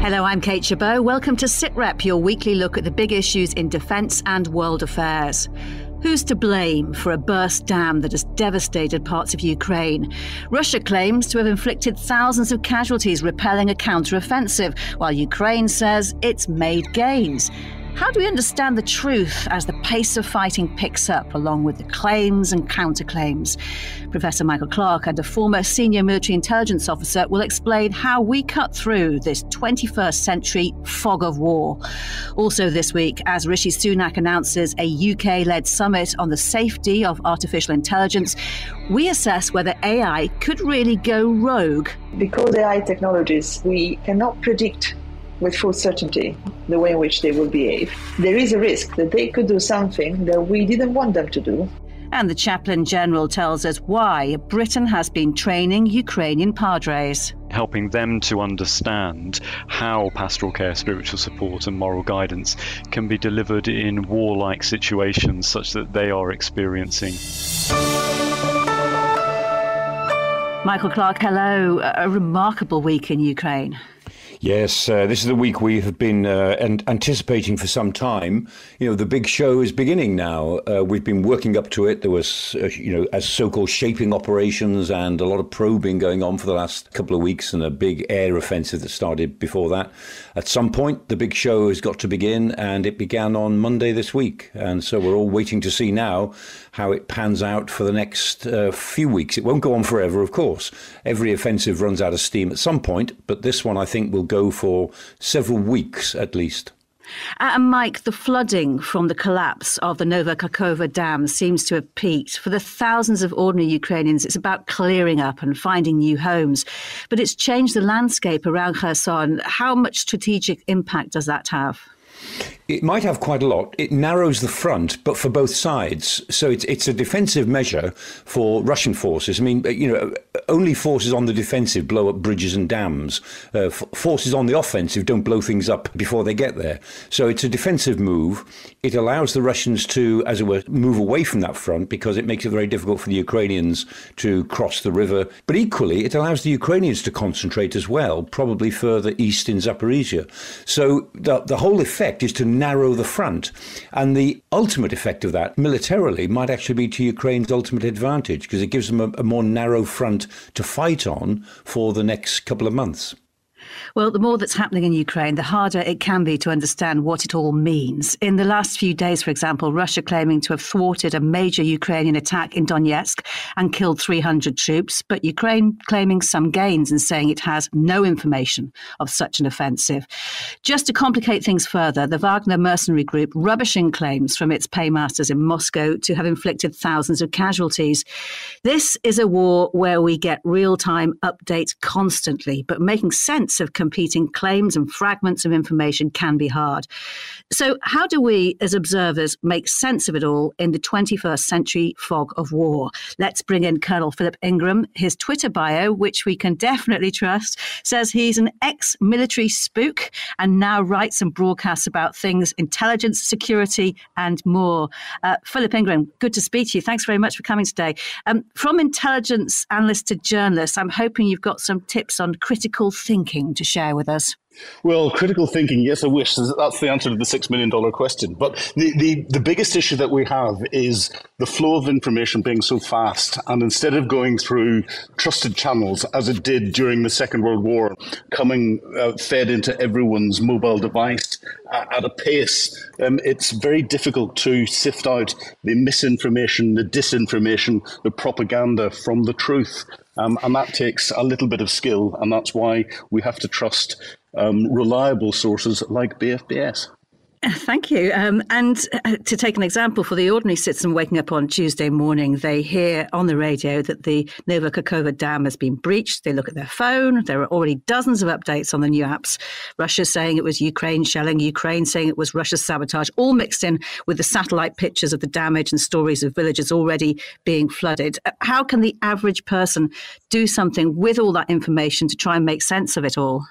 Hello, I'm Kate Chabot. Welcome to Sitrep, your weekly look at the big issues in defence and world affairs. Who's to blame for a burst dam that has devastated parts of Ukraine? Russia claims to have inflicted thousands of casualties repelling a counter-offensive, while Ukraine says it's made gains. How do we understand the truth as the pace of fighting picks up, along with the claims and counterclaims? Professor Michael Clarke and a former senior military intelligence officer will explain how we cut through this 21st century fog of war. Also this week, as Rishi Sunak announces a UK-led summit on the safety of artificial intelligence, we assess whether AI could really go rogue. Because AI technologies, we cannot predict with full certainty the way in which they will behave. There is a risk that they could do something that we didn't want them to do. And the Chaplain General tells us why Britain has been training Ukrainian padres. Helping them to understand how pastoral care, spiritual support and moral guidance can be delivered in warlike situations such that they are experiencing. Michael Clarke, hello. A remarkable week in Ukraine. Yes, this is the week we have been anticipating for some time. You know, the big show is beginning now. We've been working up to it. There was, as so-called shaping operations and a lot of probing going on for the last couple of weeks, and a big air offensive that started before that. At some point, the big show has got to begin, and it began on Monday this week. And so we're all waiting to see now how it pans out for the next few weeks. It won't go on forever, of course. Every offensive runs out of steam at some point, but this one, I think, will go for several weeks at least. And Mike, the flooding from the collapse of the Kakhovka Dam seems to have peaked. For the thousands of ordinary Ukrainians, it's about clearing up and finding new homes. But it's changed the landscape around Kherson. How much strategic impact does that have? It might have quite a lot. It narrows the front, but for both sides. So it's a defensive measure for Russian forces. I mean, only forces on the defensive blow up bridges and dams. Forces on the offensive don't blow things up before they get there. So it's a defensive move. It allows the Russians to, as it were, move away from that front because it makes it very difficult for the Ukrainians to cross the river. But equally, it allows the Ukrainians to concentrate as well, probably further east in Zaporizhia. So the whole effect is to narrow the front, and the ultimate effect of that militarily might actually be to Ukraine's ultimate advantage because it gives them a more narrow front to fight on for the next couple of months. Well, the more that's happening in Ukraine, the harder it can be to understand what it all means. In the last few days, for example, Russia claiming to have thwarted a major Ukrainian attack in Donetsk and killed 300 troops, but Ukraine claiming some gains and saying it has no information of such an offensive. Just to complicate things further, the Wagner mercenary group rubbishing claims from its paymasters in Moscow to have inflicted thousands of casualties. This is a war where we get real-time updates constantly, but making sense of competing claims and fragments of information can be hard. So how do we, as observers, make sense of it all in the 21st century fog of war? Let's bring in Colonel Philip Ingram. His Twitter bio, which we can definitely trust, says he's an ex-military spook and now writes and broadcasts about things intelligence, security and more. Philip Ingram, good to speak to you. Thanks very much for coming today. From intelligence analyst to journalist, I'm hoping you've got some tips on critical thinking to share with us. Well, critical thinking, yes, I wish. That's the answer to the $6 million question. But the biggest issue that we have is the flow of information being so fast. And instead of going through trusted channels, as it did during the Second World War, coming fed into everyone's mobile device at a pace, it's very difficult to sift out the misinformation, the disinformation, the propaganda from the truth. And that takes a little bit of skill. And that's why we have to trust reliable sources like BFBS. Thank you. And to take an example for the ordinary citizen waking up on Tuesday morning, they hear on the radio that the Kakhovka Dam has been breached. They look at their phone. There are already dozens of updates on the new apps. Russia saying it was Ukraine shelling, Ukraine saying it was Russia's sabotage, all mixed in with the satellite pictures of the damage and stories of villages already being flooded. How can the average person do something with all that information to try and make sense of it all?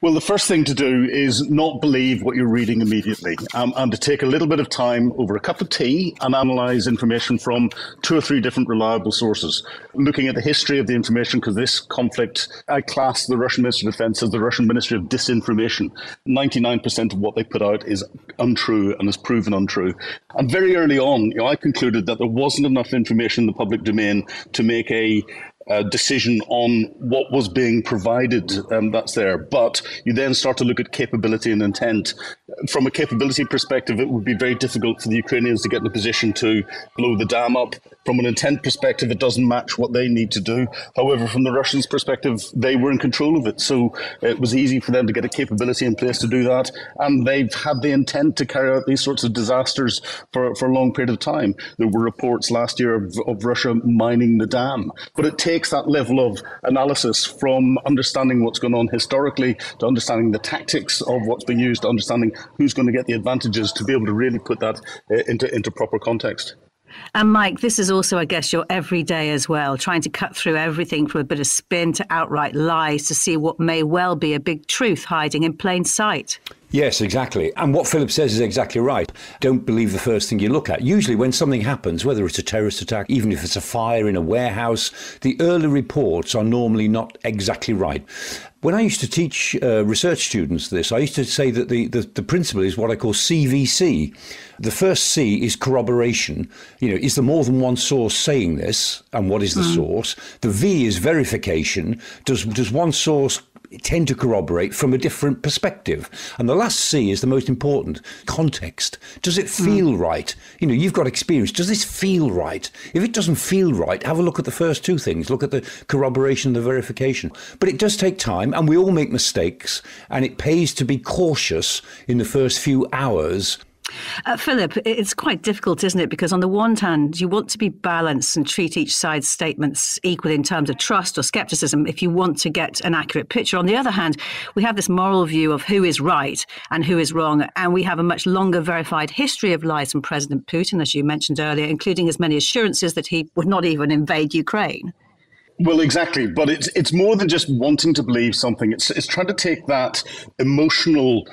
Well, the first thing to do is not believe what you're reading immediately, and to take a little bit of time over a cup of tea and analyse information from 2 or 3 different reliable sources. Looking at the history of the information, because this conflict, I class the Russian Ministry of Defence as the Russian Ministry of Disinformation. 99% of what they put out is untrue and is proven untrue. And very early on, I concluded that there wasn't enough information in the public domain to make a decision on what was being provided that's there. But you then start to look at capability and intent. From a capability perspective, it would be very difficult for the Ukrainians to get in a position to blow the dam up. From an intent perspective, it doesn't match what they need to do. However, from the Russians' perspective, they were in control of it. So it was easy for them to get a capability in place to do that. And they've had the intent to carry out these sorts of disasters for a long period of time. There were reports last year of Russia mining the dam. But it takes that level of analysis from understanding what's going on historically to understanding the tactics of what's being used, to understanding who's going to get the advantages, to be able to really put that into proper context. And Mike, this is also, I guess, your everyday as well, trying to cut through everything from a bit of spin to outright lies to see what may well be a big truth hiding in plain sight. Yes, exactly. And what Philip says is exactly right. Don't believe the first thing you look at. Usually when something happens, whether it's a terrorist attack, even if it's a fire in a warehouse, the early reports are normally not exactly right. When I used to teach research students this, I used to say that the principle is what I call CVC. The first C is corroboration. Is there more than one source saying this? And what is the source? The V is verification. Does one source tend to corroborate from a different perspective? And the last C is the most important: context. Does it feel right? You've got experience. Does this feel right? If it doesn't feel right, have a look at the first 2 things. Look at the corroboration and the verification. But it does take time, and we all make mistakes, and it pays to be cautious in the first few hours. Philip, it's quite difficult, isn't it? Because on the one hand, you want to be balanced and treat each side's statements equally in terms of trust or skepticism if you want to get an accurate picture. On the other hand, we have this moral view of who is right and who is wrong. And we have a much longer verified history of lies from President Putin, as you mentioned earlier, including his many assurances that he would not even invade Ukraine. Well, exactly. But it's more than just wanting to believe something. It's trying to take that emotional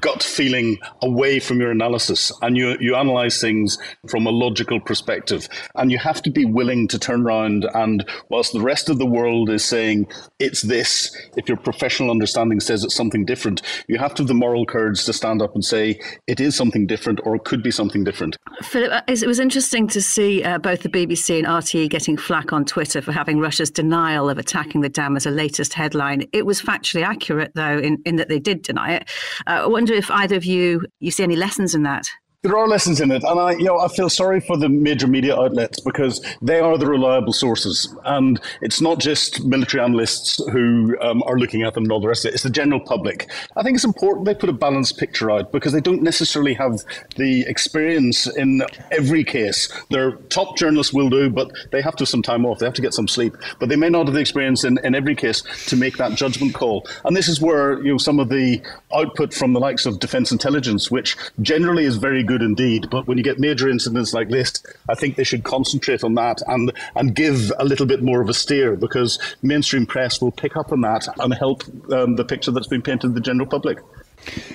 gut feeling away from your analysis, and you analyze things from a logical perspective, and you have to be willing to turn around, and whilst the rest of the world is saying it's this, if your professional understanding says it's something different, you have to have the moral courage to stand up and say it is something different, or it could be something different. Philip, it was interesting to see both the BBC and RTE getting flack on Twitter for having Russia's denial of attacking the dam as a latest headline. It was factually accurate, though, in that they did deny it. I wonder if either of you see any lessons in that. There are lessons in it, and I feel sorry for the major media outlets because they are the reliable sources, and it's not just military analysts who are looking at them and all the rest of it. It's the general public. I think it's important they put a balanced picture out because they don't necessarily have the experience in every case. Their top journalists will do, but they have to have some time off. They have to get some sleep, but they may not have the experience in every case to make that judgment call. And this is where some of the output from the likes of defence intelligence, which generally is very good indeed, but when you get major incidents like this, I think they should concentrate on that and give a little bit more of a steer, because mainstream press will pick up on that and help the picture that's been painted to the general public.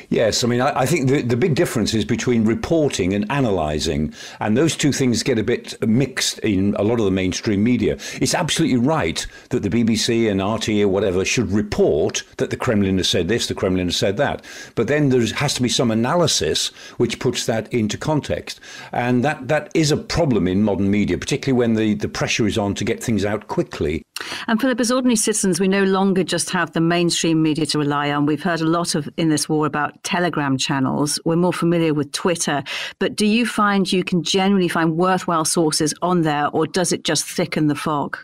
Yes, I think the big difference is between reporting and analysing, and those two things get a bit mixed in a lot of the mainstream media. It's absolutely right that the BBC and RT or whatever should report that the Kremlin has said this, the Kremlin has said that, but then there has to be some analysis which puts that into context, and that is a problem in modern media, particularly when the pressure is on to get things out quickly. And Philip, as ordinary citizens, we no longer just have the mainstream media to rely on. We've heard a lot in this war about Telegram channels. We're more familiar with Twitter. But do you find you can generally find worthwhile sources on there, or does it just thicken the fog?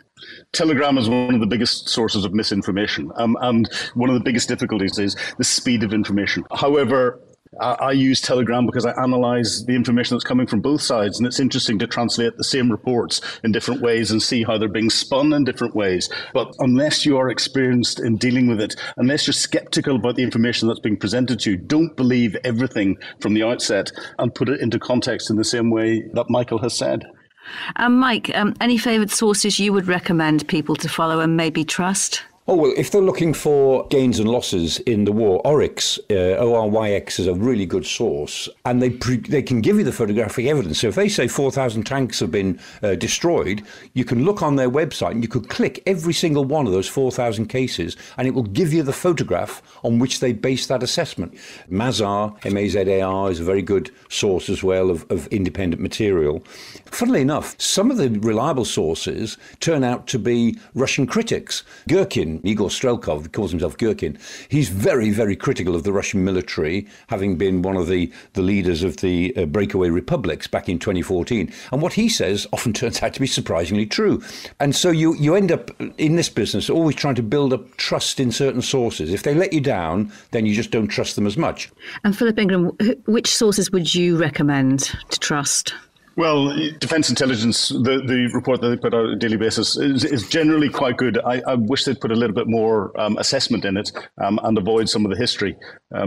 Telegram is one of the biggest sources of misinformation. And one of the biggest difficulties is the speed of information. However, I use Telegram because I analyse the information that's coming from both sides, and it's interesting to translate the same reports in different ways and see how they're being spun in different ways. But unless you are experienced in dealing with it, unless you're sceptical about the information that's being presented to you, don't believe everything from the outset and put it into context in the same way that Michael has said. Mike, any favoured sources you would recommend people to follow and maybe trust? Oh, well, if they're looking for gains and losses in the war, Oryx, ORYX, is a really good source, and they can give you the photographic evidence. So if they say 4,000 tanks have been destroyed, you can look on their website and you could click every single one of those 4,000 cases, and it will give you the photograph on which they base that assessment. Mazar, M-A-Z-A-R, is a very good source as well of independent material. Funnily enough, some of the reliable sources turn out to be Russian critics. Gherkin, Igor Strelkov, calls himself Gherkin. He's very, very critical of the Russian military, having been one of the leaders of the breakaway republics back in 2014. And what he says often turns out to be surprisingly true. And so you end up in this business always trying to build up trust in certain sources. If they let you down, then you just don't trust them as much. And Philip Ingram, which sources would you recommend to trust? Well, Defence Intelligence, the report that they put out on a daily basis is generally quite good. I wish they'd put a little bit more assessment in it and avoid some of the history,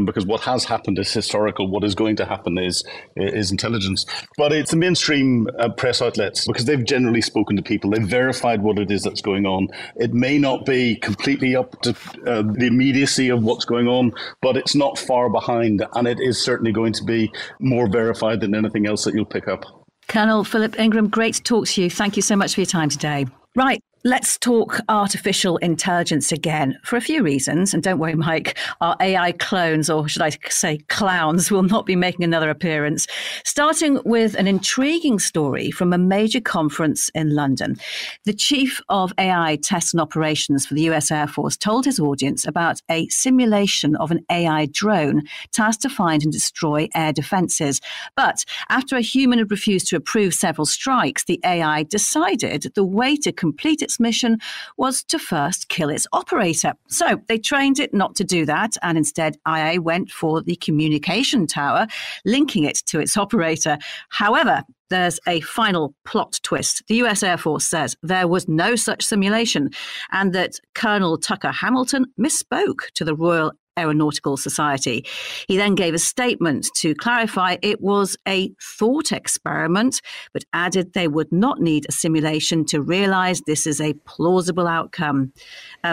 because what has happened is historical. What is going to happen is intelligence. But it's the mainstream press outlets, because they've generally spoken to people. They've verified what it is that's going on. It may not be completely up to the immediacy of what's going on, but it's not far behind. And it is certainly going to be more verified than anything else that you'll pick up. Colonel Philip Ingram, great to talk to you. Thank you so much for your time today. Right. Let's talk artificial intelligence again for a few reasons. And don't worry, Mike, our AI clones, or should I say clowns, will not be making another appearance. Starting with an intriguing story from a major conference in London. The chief of AI tests and operations for the US Air Force told his audience about a simulation of an AI drone tasked to find and destroy air defenses. But after a human had refused to approve several strikes, the AI decided the way to complete its mission was to first kill its operator. So they trained it not to do that, and instead IA went for the communication tower, linking it to its operator. However, there's a final plot twist. The US Air Force says there was no such simulation, and that Colonel Tucker Hamilton misspoke to the Royal Aeronautical Society. He then gave a statement to clarify it was a thought experiment, but added they would not need a simulation to realise this is a plausible outcome.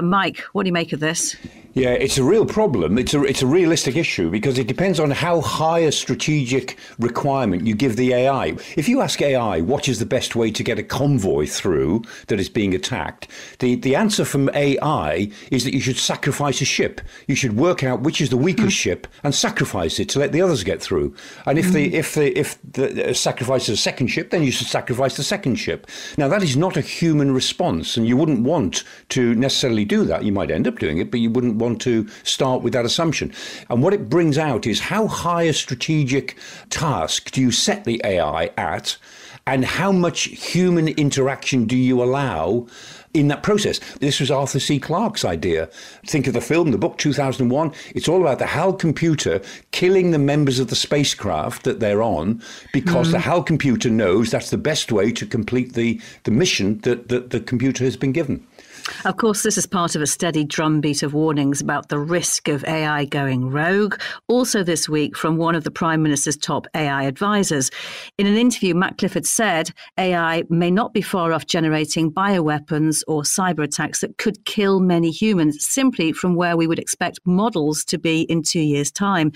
Mike, what do you make of this? Yeah, it's a real problem. It's a realistic issue because it depends on how high a strategic requirement you give the AI. If you ask AI what is the best way to get a convoy through that is being attacked, the answer from AI is that you should sacrifice a ship. You should work out which is the weakest ship and sacrifice it to let the others get through. And if the sacrifice is a second ship, then you should sacrifice the second ship. Now, that is not a human response, and you wouldn't want to necessarily do that. You might end up doing it, but you wouldn't want to start with that assumption. And what it brings out is how high a strategic task do you set the AI at, and how much human interaction do you allow in that process. This was Arthur C. Clarke's idea. Think of the film, the book 2001. It's all about the HAL computer killing the members of the spacecraft that they're on because the HAL computer knows that's the best way to complete the mission that the computer has been given. Of course, this is part of a steady drumbeat of warnings about the risk of AI going rogue. Also this week from one of the Prime Minister's top AI advisors. In an interview, Matt Clifford said AI may not be far off generating bioweapons or cyber attacks that could kill many humans simply from where we would expect models to be in 2 years' time.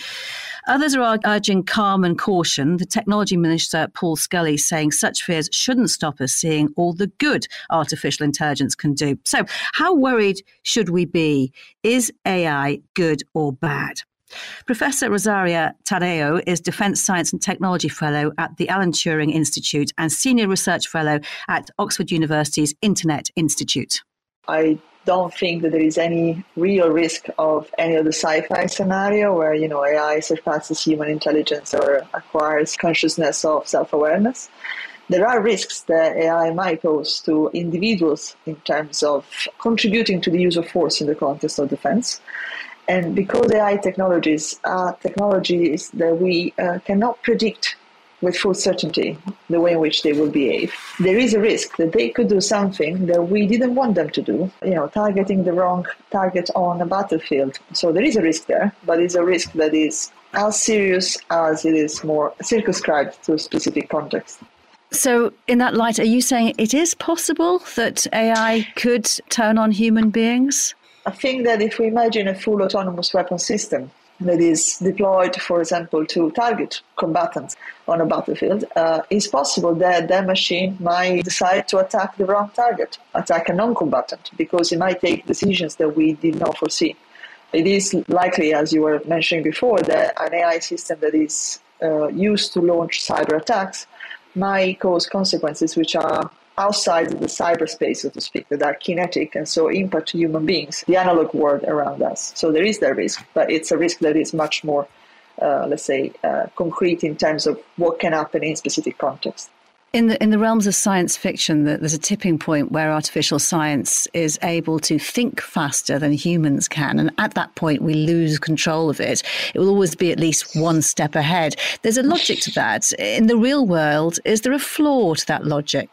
Others are urging calm and caution. The Technology Minister, Paul Scully, saying such fears shouldn't stop us seeing all the good artificial intelligence can do. So how worried should we be? Is AI good or bad? Professor Rosaria Tadeo is Defence Science and Technology Fellow at the Alan Turing Institute and Senior Research Fellow at Oxford University's Internet Institute. I don't think that there is any real risk of any of the sci-fi scenario where, AI surpasses human intelligence or acquires consciousness of self-awareness. There are risks that AI might pose to individuals in terms of contributing to the use of force in the context of defense. And because AI technologies are technologies that we cannot predict with full certainty the way in which they will behave, there is a risk that they could do something that we didn't want them to do, targeting the wrong target on a battlefield. So there is a risk there, but it's a risk that is as serious as it is more circumscribed to a specific context. So in that light, are you saying it is possible that AI could turn on human beings? I think that if we imagine a full autonomous weapon system that is deployed, for example, to target combatants on a battlefield, it's possible that that machine might decide to attack the wrong target, attack a non-combatant, because it might take decisions that we did not foresee. It is likely, as you were mentioning before, that an AI system that is used to launch cyber attacks might cause consequences which are outside of the cyberspace, so to speak, that are kinetic and so impact human beings, the analog world around us. So there is that risk, but it's a risk that is much more, concrete in terms of what can happen in specific context. In the realms of science fiction, there's a tipping point where artificial science is able to think faster than humans can. And at that point, we lose control of it. It will always be at least one step ahead. There's a logic to that. In the real world, is there a flaw to that logic?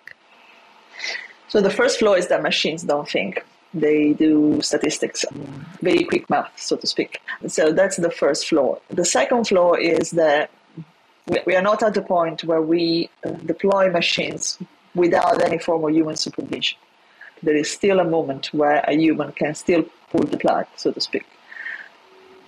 So the first flaw is that machines don't think. They do statistics, very quick math, so to speak. So that's the first flaw. The second flaw is that we are not at the point where we deploy machines without any form of human supervision. There is still a moment where a human can still pull the plug, so to speak.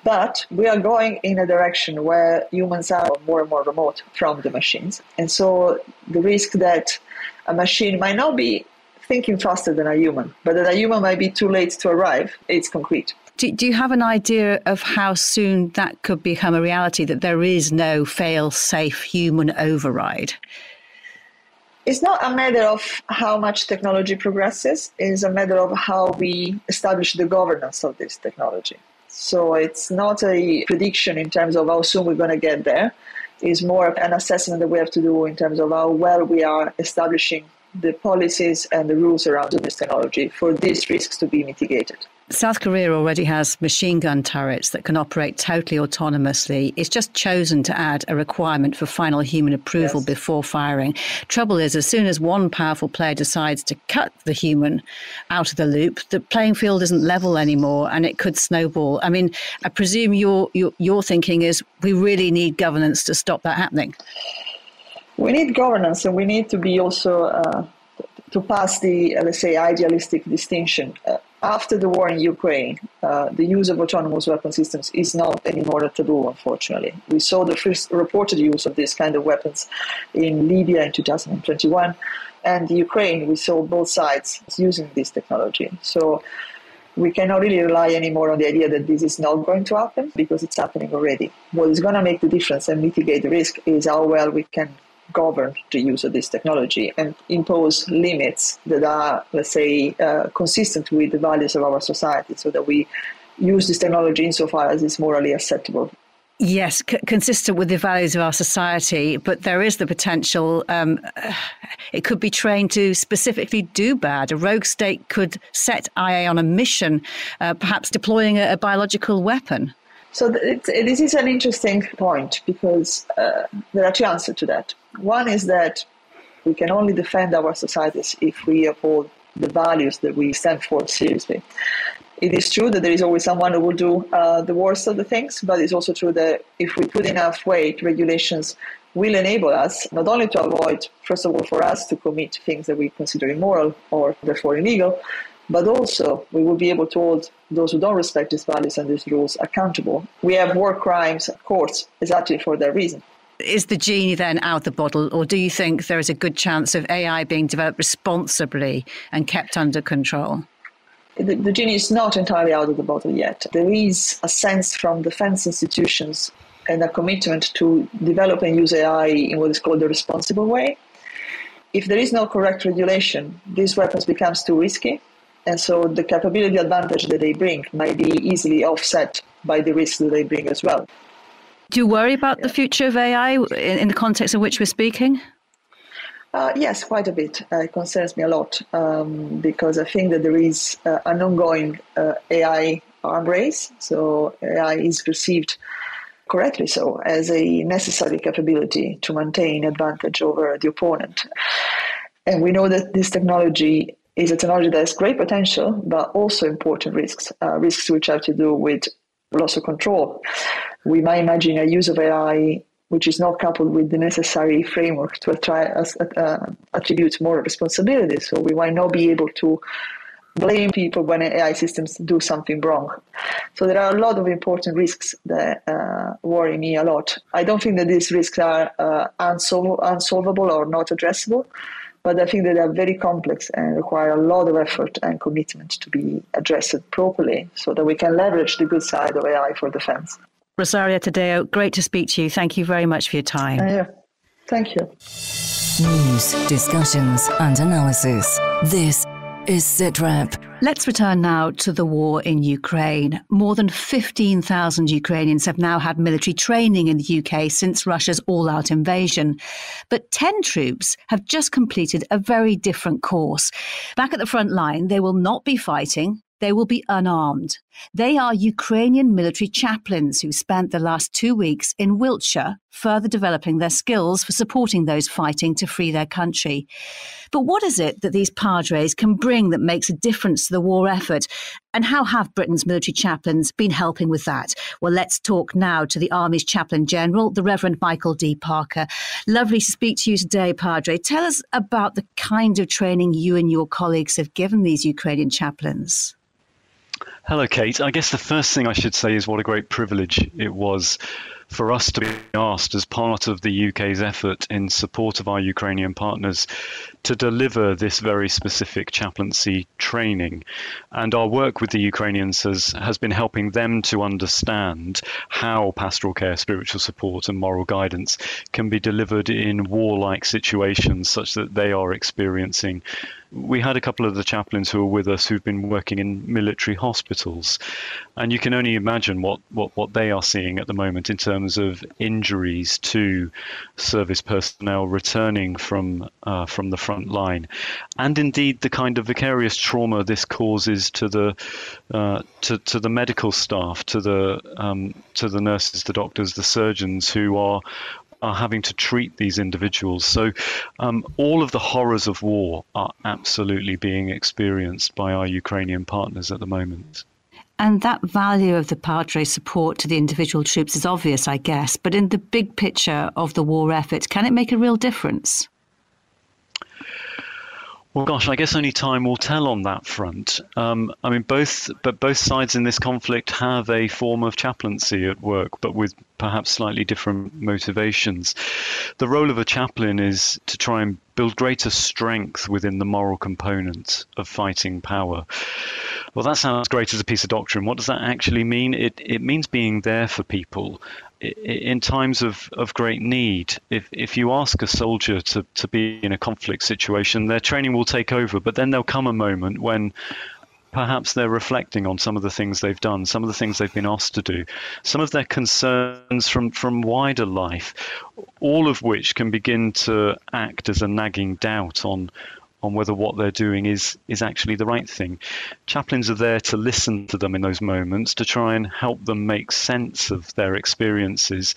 But we are going in a direction where humans are more and more remote from the machines. And so the risk that a machine might not be thinking faster than a human, but that a human might be too late to arrive, it's concrete. Do you have an idea of how soon that could become a reality, that there is no fail-safe human override? It's not a matter of how much technology progresses, it's a matter of how we establish the governance of this technology. So it's not a prediction in terms of how soon we're going to get there. It's more an assessment that we have to do in terms of how well we are establishing the policies and the rules around this technology for these risks to be mitigated. South Korea already has machine gun turrets that can operate totally autonomously. It's just chosen to add a requirement for final human approval before firing. Trouble is, as soon as one powerful player decides to cut the human out of the loop, the playing field isn't level anymore and it could snowball. I mean, I presume your thinking is we really need governance to stop that happening. We need governance, and we need to be also to pass the, let's say, idealistic distinction. After the war in Ukraine, the use of autonomous weapon systems is not anymore a taboo, unfortunately. We saw the first reported use of this kind of weapons in Libya in 2021, and Ukraine, we saw both sides using this technology. So we cannot really rely anymore on the idea that this is not going to happen, because it's happening already. What is going to make the difference and mitigate the risk is how well we can govern the use of this technology and impose limits that are, let's say, consistent with the values of our society, so that we use this technology insofar as it's morally acceptable. Yes, consistent with the values of our society, but there is the potential it could be trained to specifically do bad. A rogue state could set IA on a mission, perhaps deploying a biological weapon. So this is an interesting point, because there are two answers to that. One is that we can only defend our societies if we uphold the values that we stand for seriously. It is true that there is always someone who will do the worst of the things, but it's also true that if we put enough weight, regulations will enable us not only to avoid, first of all, for us to commit things that we consider immoral or therefore illegal, but also we will be able to hold those who don't respect these values and these rules accountable. We have war crimes courts exactly for that reason. Is the genie then out of the bottle, or do you think there is a good chance of AI being developed responsibly and kept under control? The genie is not entirely out of the bottle yet. There is a sense from defense institutions and a commitment to develop and use AI in what is called the responsible way. If there is no correct regulation, these weapons becomes too risky, and so the capability advantage that they bring might be easily offset by the risks that they bring as well. Do you worry about the future of AI in the context in which we're speaking? Yes, quite a bit. It concerns me a lot, because I think that there is an ongoing AI arm race. So AI is perceived, correctly so, as a necessary capability to maintain advantage over the opponent. And we know that this technology is a technology that has great potential, but also important risks, risks which have to do with loss of control. We might imagine a use of AI which is not coupled with the necessary framework to attribute more responsibility. So we might not be able to blame people when AI systems do something wrong. So there are a lot of important risks that worry me a lot. I don't think that these risks are unsolvable or not addressable, but I think that they are very complex and require a lot of effort and commitment to be addressed properly so that we can leverage the good side of AI for defense. Rosaria Tadeo, great to speak to you. Thank you very much for your time. Yeah, thank you. News, discussions and analysis. This is Sitrep. Let's return now to the war in Ukraine. More than 15,000 Ukrainians have now had military training in the UK since Russia's all-out invasion. But 10 troops have just completed a very different course. Back at the front line, they will not be fighting. They will be unarmed. They are Ukrainian military chaplains who spent the last 2 weeks in Wiltshire, further developing their skills for supporting those fighting to free their country. But what is it that these padres can bring that makes a difference to the war effort? And how have Britain's military chaplains been helping with that? Well, let's talk now to the Army's Chaplain General, the Reverend Michael D. Parker. Lovely to speak to you today, Padre. Tell us about the kind of training you and your colleagues have given these Ukrainian chaplains. Hello, Kate. I guess the first thing I should say is what a great privilege it was for us to be asked as part of the UK's effort in support of our Ukrainian partners to deliver this very specific chaplaincy training. And our work with the Ukrainians has been helping them to understand how pastoral care, spiritual support and moral guidance can be delivered in warlike situations such that they are experiencing. We had a couple of the chaplains who were with us who've been working in military hospitals, and you can only imagine what they are seeing at the moment in terms of injuries to service personnel returning from the front line, and indeed the kind of vicarious trauma this causes to the medical staff, to the nurses, the doctors, the surgeons who are having to treat these individuals. So all of the horrors of war are absolutely being experienced by our Ukrainian partners at the moment. And that value of the Padre support to the individual troops is obvious, I guess. But in the big picture of the war effort, can it make a real difference? Well, gosh, I guess only time will tell on that front. I mean, both sides in this conflict have a form of chaplaincy at work, but with perhaps slightly different motivations. The role of a chaplain is to try and build greater strength within the moral component of fighting power. Well, that sounds great as a piece of doctrine. What does that actually mean? It means being there for people in times of great need. If you ask a soldier to be in a conflict situation, their training will take over, but then there'll come a moment when perhaps they're reflecting on some of the things they've done, some of the things they've been asked to do, some of their concerns from wider life, all of which can begin to act as a nagging doubt on whether what they're doing is actually the right thing. Chaplains are there to listen to them in those moments, to try and help them make sense of their experiences,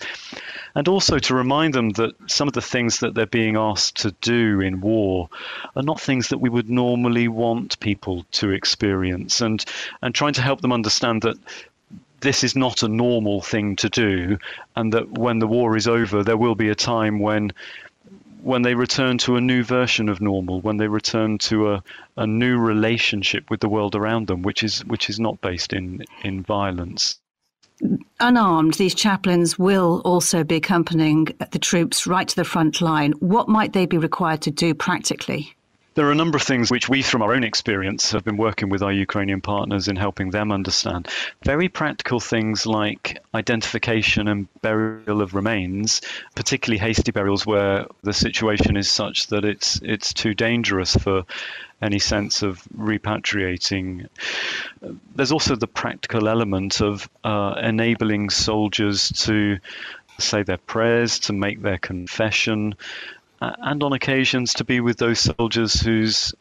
and also to remind them that some of the things that they're being asked to do in war are not things that we would normally want people to experience, and trying to help them understand that this is not a normal thing to do, and that when the war is over, there will be a time when they return to a new version of normal, when they return to a new relationship with the world around them, which is not based in violence. Unarmed, these chaplains will also be accompanying the troops right to the front line. What might they be required to do practically? There are a number of things which we, from our own experience, have been working with our Ukrainian partners in helping them understand. Very practical things like identification and burial of remains, particularly hasty burials where the situation is such that it's too dangerous for any sense of repatriating. There's also the practical element of enabling soldiers to say their prayers, to make their confession, and on occasions to be with those soldiers whose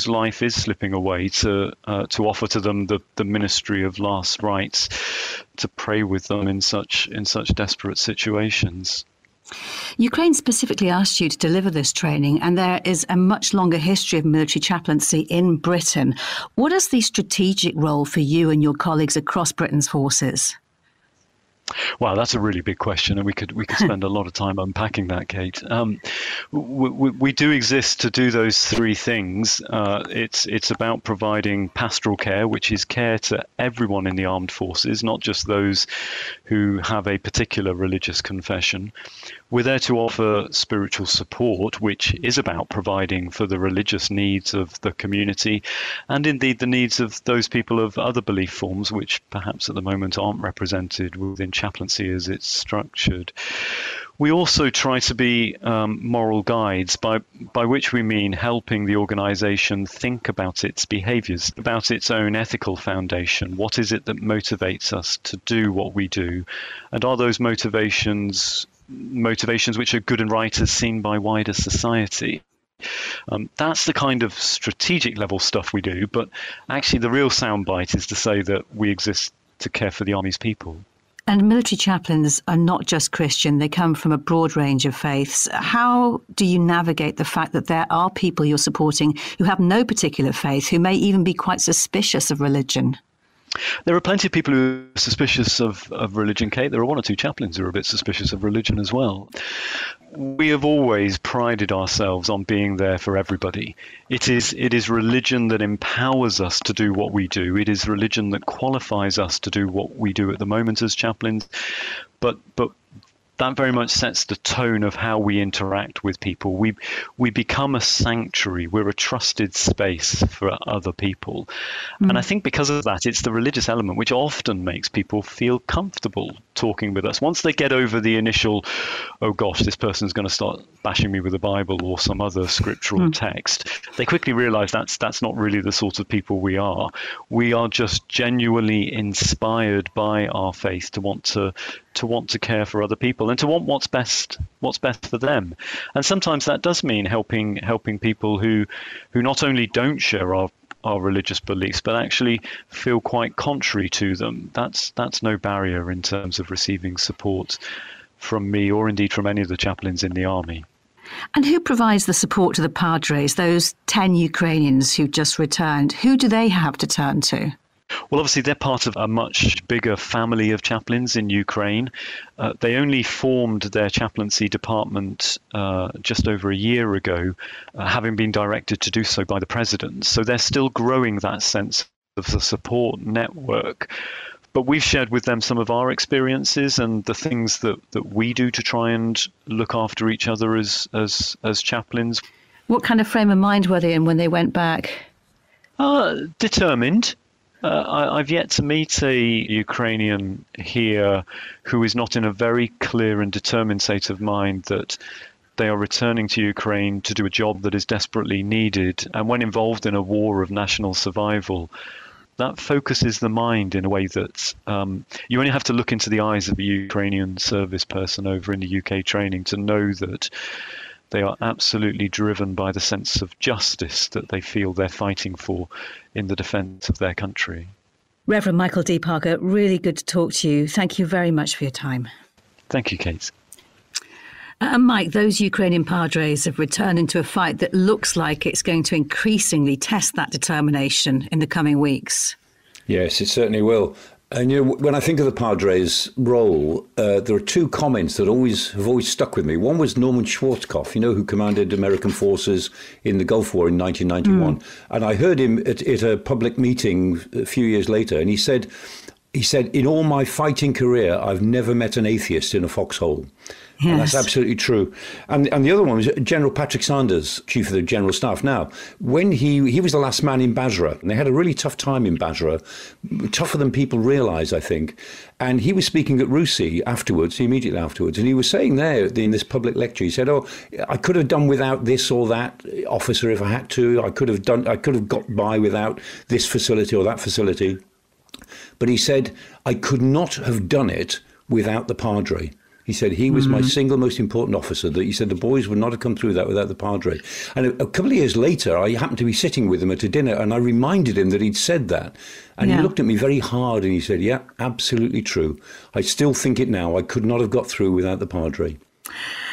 life is slipping away, to offer to them the ministry of last rites, to pray with them in such desperate situations. Ukraine specifically asked you to deliver this training, and there is a much longer history of military chaplaincy in Britain. What is the strategic role for you and your colleagues across Britain's forces? Wow, that's a really big question, and we could spend a lot of time unpacking that, Kate. We do exist to do those three things. It's about providing pastoral care, which is care to everyone in the armed forces, not just those who have a particular religious confession. We're there to offer spiritual support, which is about providing for the religious needs of the community, and indeed the needs of those people of other belief forms, which perhaps at the moment aren't represented within chaplaincy as it's structured. We also try to be moral guides, by which we mean helping the organisation think about its behaviours, about its own ethical foundation. What is it that motivates us to do what we do? And are those motivations which are good and right as seen by wider society? That's the kind of strategic level stuff we do, but actually the real soundbite is to say that we exist to care for the Army's people. And military chaplains are not just Christian, they come from a broad range of faiths. How do you navigate the fact that there are people you're supporting who have no particular faith, who may even be quite suspicious of religion? There are plenty of people who are suspicious of religion, Kate. There are one or two chaplains who are a bit suspicious of religion as well. We have always prided ourselves on being there for everybody. It is religion that empowers us to do what we do. It is religion that qualifies us to do what we do at the moment as chaplains. But that very much sets the tone of how we interact with people. We become a sanctuary. We're a trusted space for other people. And I think because of that, it's the religious element which often makes people feel comfortable talking with us. Once they get over the initial, oh gosh, this person's going to start bashing me with the Bible or some other scriptural text, they quickly realize that's not really the sort of people we are. We are just genuinely inspired by our faith to want to care for other people and to want what's best for them. And sometimes that does mean helping people who not only don't share our religious beliefs, but actually feel quite contrary to them. That's no barrier in terms of receiving support from me or indeed from any of the chaplains in the Army. And who provides the support to the Padres, those 10 Ukrainians who just returned? Who do they have to turn to? Well, obviously, they're part of a much bigger family of chaplains in Ukraine. They only formed their chaplaincy department just over a year ago, having been directed to do so by the president. So they're still growing that sense of the support network. But we've shared with them some of our experiences and the things that we do to try and look after each other as chaplains. What kind of frame of mind were they in when they went back? Determined. I've yet to meet a Ukrainian here who is not in a very clear and determined state of mind that they are returning to Ukraine to do a job that is desperately needed. And when involved in a war of national survival, that focuses the mind in a way that you only have to look into the eyes of a Ukrainian service person over in the UK training to know that they are absolutely driven by the sense of justice that they feel they're fighting for in the defence of their country. Reverend Michael D. Parker, really good to talk to you. Thank you very much for your time. Thank you, Kate. Mike, those Ukrainian Padres have returned into a fight that looks like it's going to increasingly test that determination in the coming weeks. Yes, it certainly will. And when I think of the Padres' role, there are two comments that have always stuck with me. One was Norman Schwarzkopf, who commanded American forces in the Gulf War in 1991. And I heard him at a public meeting a few years later, and he said, in all my fighting career, I've never met an atheist in a foxhole. Yes. And that's absolutely true. And the other one was General Patrick Sanders, Chief of the General Staff now. When he was the last man in Basra, and they had a really tough time in Basra, tougher than people realise, I think. And he was speaking at Rusi immediately afterwards, and he was saying there in this public lecture, he said, I could have done without this or that officer if I had to. I could have got by without this facility or that facility. But he said, I could not have done it without the Padre. He said he was my single most important officer. That he said the boys would not have come through that without the Padre. And a couple of years later, I happened to be sitting with him at a dinner, and I reminded him that he'd said that. And he looked at me very hard, and he said, yeah, absolutely true. I still think it now. I could not have got through without the Padre.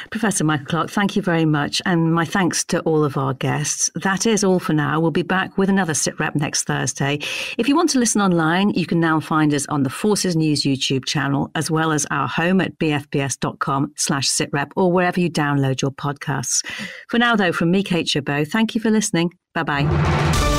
Professor Michael Clarke, thank you very much. And my thanks to all of our guests. That is all for now. We'll be back with another Sitrep next Thursday. If you want to listen online, you can now find us on the Forces News YouTube channel, as well as our home at bfbs.com/sitrep or wherever you download your podcasts. For now, though, from me, Kate Chabot, thank you for listening. Bye-bye.